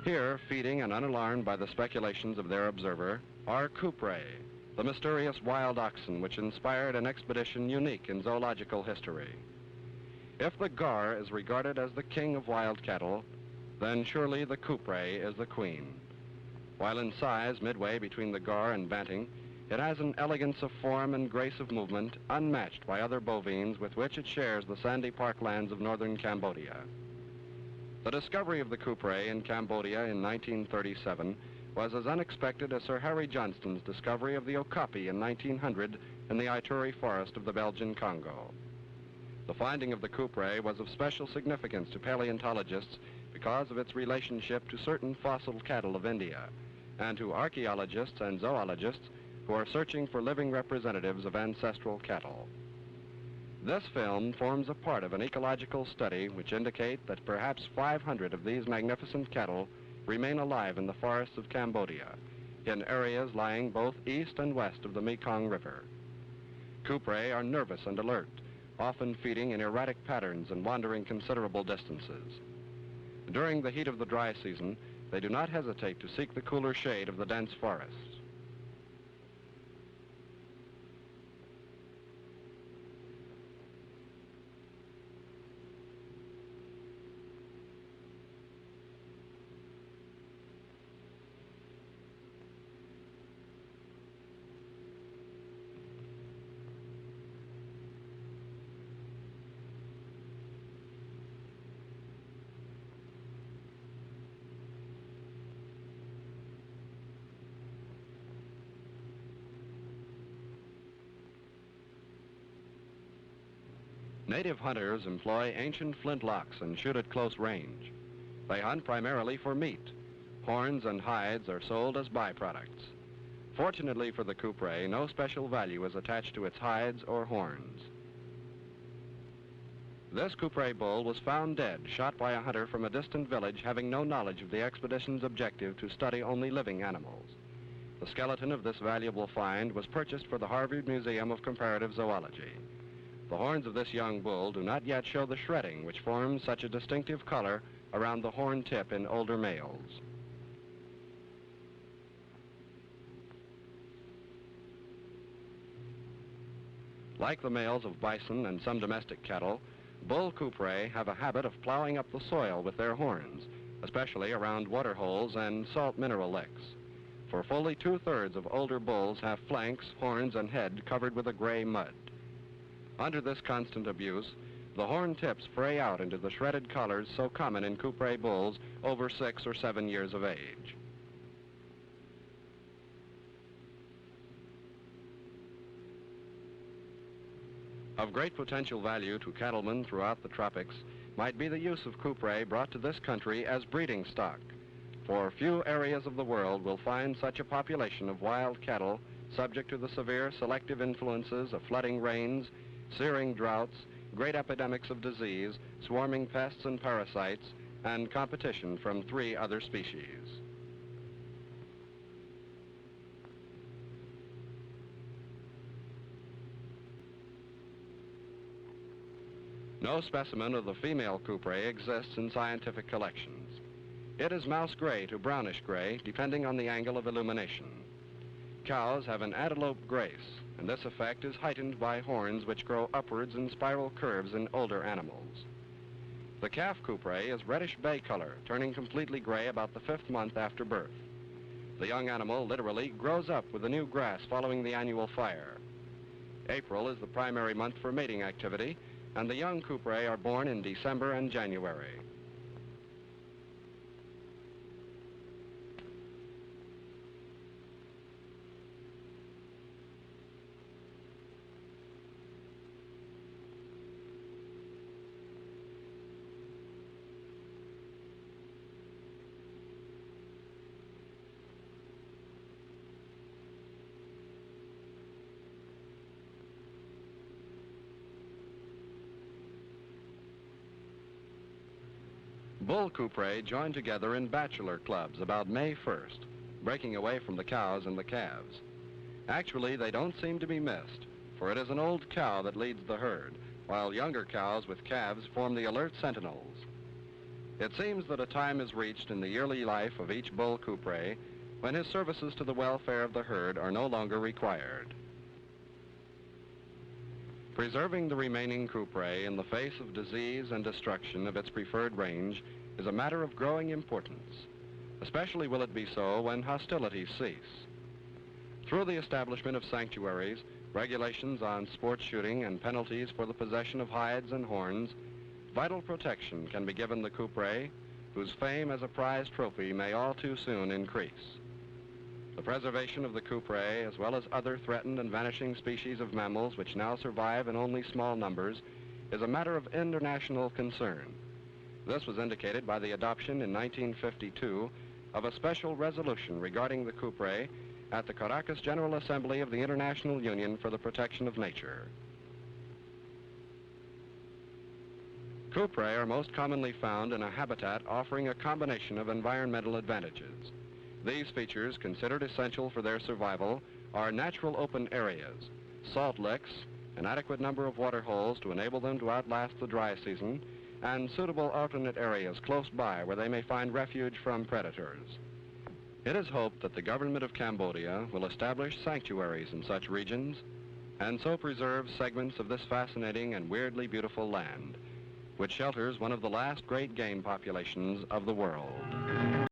Here, feeding and unalarmed by the speculations of their observer, are Kouprey, the mysterious wild oxen which inspired an expedition unique in zoological history. If the gar is regarded as the king of wild cattle, then surely the Kouprey is the queen. While in size midway between the gar and Banteng, it has an elegance of form and grace of movement unmatched by other bovines with which it shares the sandy parklands of northern Cambodia. The discovery of the Kouprey in Cambodia in 1937 was as unexpected as Sir Harry Johnston's discovery of the okapi in 1900 in the Ituri forest of the Belgian Congo. The finding of the Kouprey was of special significance to paleontologists because of its relationship to certain fossil cattle of India, and to archaeologists and zoologists who are searching for living representatives of ancestral cattle. This film forms a part of an ecological study which indicate that perhaps 500 of these magnificent cattle remain alive in the forests of Cambodia, in areas lying both east and west of the Mekong River. Kouprey are nervous and alert, often feeding in erratic patterns and wandering considerable distances. During the heat of the dry season, they do not hesitate to seek the cooler shade of the dense forests. Native hunters employ ancient flintlocks and shoot at close range. They hunt primarily for meat. Horns and hides are sold as byproducts. Fortunately for the Kouprey, no special value is attached to its hides or horns. This Kouprey bull was found dead, shot by a hunter from a distant village having no knowledge of the expedition's objective to study only living animals. The skeleton of this valuable find was purchased for the Harvard Museum of Comparative Zoology. The horns of this young bull do not yet show the shredding which forms such a distinctive color around the horn tip in older males. Like the males of bison and some domestic cattle, bull Kouprey have a habit of plowing up the soil with their horns, especially around water holes and salt mineral licks. For fully 2/3 of older bulls have flanks, horns, and head covered with a gray mud. Under this constant abuse, the horn tips fray out into the shredded colors so common in Kouprey bulls over 6 or 7 years of age. Of great potential value to cattlemen throughout the tropics might be the use of Kouprey brought to this country as breeding stock, for few areas of the world will find such a population of wild cattle subject to the severe selective influences of flooding rains, searing droughts, great epidemics of disease, swarming pests and parasites, and competition from 3 other species. No specimen of the female Kouprey exists in scientific collections. It is mouse gray to brownish gray, depending on the angle of illumination. Cows have an antelope grace, and this effect is heightened by horns which grow upwards in spiral curves in older animals. The calf Kouprey is reddish bay color, turning completely gray about the 5th month after birth. The young animal literally grows up with the new grass following the annual fire. April is the primary month for mating activity, and the young Kouprey are born in December and January. Bull Kouprey join together in bachelor clubs about May 1st, breaking away from the cows and the calves. Actually, they don't seem to be missed, for it is an old cow that leads the herd, while younger cows with calves form the alert sentinels. It seems that a time is reached in the yearly life of each bull Kouprey when his services to the welfare of the herd are no longer required. Preserving the remaining Kouprey in the face of disease and destruction of its preferred range is a matter of growing importance. Especially will it be so when hostilities cease. Through the establishment of sanctuaries, regulations on sport shooting, and penalties for the possession of hides and horns, vital protection can be given the Kouprey, whose fame as a prized trophy may all too soon increase. The preservation of the Kouprey, as well as other threatened and vanishing species of mammals which now survive in only small numbers, is a matter of international concern. This was indicated by the adoption in 1952 of a special resolution regarding the Kouprey at the Caracas General Assembly of the International Union for the Protection of Nature. Kouprey are most commonly found in a habitat offering a combination of environmental advantages. These features, considered essential for their survival, are natural open areas, salt licks, an adequate number of water holes to enable them to outlast the dry season, and suitable alternate areas close by where they may find refuge from predators. It is hoped that the government of Cambodia will establish sanctuaries in such regions and so preserve segments of this fascinating and weirdly beautiful land, which shelters one of the last great game populations of the world.